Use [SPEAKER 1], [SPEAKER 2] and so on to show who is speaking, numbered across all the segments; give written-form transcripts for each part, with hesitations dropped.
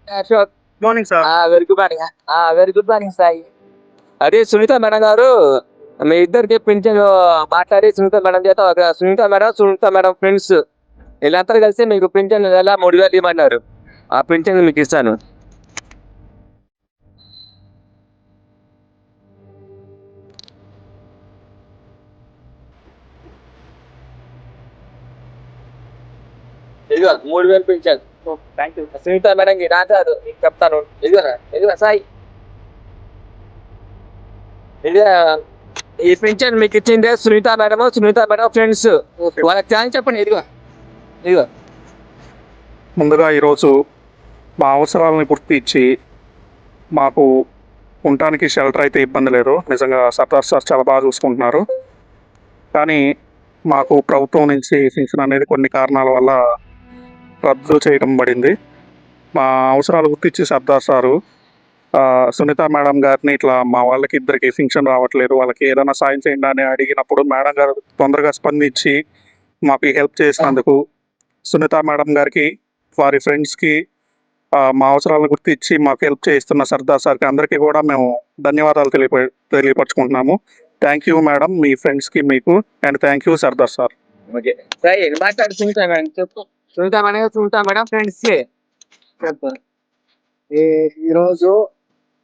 [SPEAKER 1] Ashok.
[SPEAKER 2] Morning sir.
[SPEAKER 1] Very good morning. Very good morning Sai. అదే Sunitha madam గారు మీ ఇద్దరికి పింఛన్ మాట్లాడి సునీత మేడం ఫ్రెండ్స్ వీళ్ళంతా కలిసి మీకు పింఛన్ ఎలా 3,000 ఇవ్వమన్నారు. ఆ పింఛన్ మీకు ఇస్తాను. ఇదిగో 3,000 పింఛన్.
[SPEAKER 2] Thank you.
[SPEAKER 1] సునీత మేడంకి రాశారు నీకు చెప్తాను. ఇదిగో సాయి. ఇదే ఈ పింఛన్ మీకు ఇచ్చిందే సునీత మేడం ఫ్రెండ్స్.
[SPEAKER 2] ఓకే.
[SPEAKER 1] వాళ్ళకి థ్యాంక్స్ చెప్పండి. ఇదిగో
[SPEAKER 2] ముందుగా ఈరోజు మా అవసరాలను గుర్తించి మాకు ఉండటానికి షెల్టర్ అయితే ఇబ్బంది లేదు. నిజంగా సర్దార్ సార్ చాలా బాగా చూసుకుంటున్నారు. కానీ మాకు ప్రభుత్వం నుంచి పింఛన్ అనేది కొన్ని కారణాల వల్ల రద్దు చేయడం పడింది. మా అవసరాలు గుర్తించి సర్దార్ సారు సునీత మేడం గారిని ఇట్లా మా వాళ్ళకి ఇద్దరికి పింఛన్ రావట్లేదు, వాళ్ళకి ఏదైనా సాయం చేయండి అని అడిగినప్పుడు మేడం గారు తొందరగా స్పందించి మాకు హెల్ప్ చేసినందుకు సునీత మేడం గారికి, వారి ఫ్రెండ్స్కి, మా అవసరాలను గుర్తించి మాకు హెల్ప్ చేస్తున్న సర్దార్ సార్కి అందరికీ కూడా మేము ధన్యవాదాలు తెలియపరచుకుంటున్నాము. థ్యాంక్ యూ మేడం, మీ ఫ్రెండ్స్కి మీకు, and thank you Sardar sir.
[SPEAKER 1] Okay Sai మాట్లాడు. సునీత మేడం చెప్పు. సునీత మేడం ఫ్రెండ్స్ చెప్పు.
[SPEAKER 3] ఈరోజు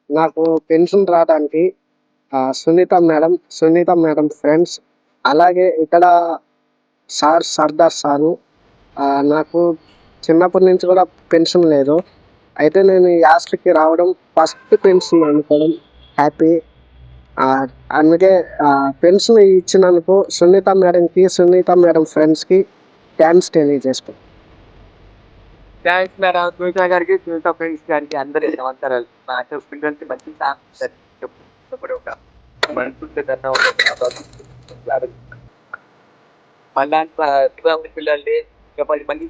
[SPEAKER 3] నాకు పెన్షన్ రావడానికి సునీత మేడం ఫ్రెండ్స్, అలాగే ఇక్కడ సర్దార్ సారు. నాకు చిన్నప్పటి నుంచి కూడా పెన్షన్ లేదు. అయితే నేను ఈ హాస్టల్కి రావడం ఫస్ట్ పెన్షన్ అనుకోవడం హ్యాపీ. అందుకే పెన్షన్ ఇచ్చినందుకు సునీత మేడం ఫ్రెండ్స్కి థ్యాంక్స్ తెలియజేసుకుంటాను.
[SPEAKER 1] Thanks madam. సునీత గారికి, సునీత ఫ్రెండ్స్ గారికి అందరికీ నమస్కారాలు. మా పిల్లలకి మంచి చెప్పు ఒక మనసుంటే మళ్ళా పిల్లల్ని 10 మంది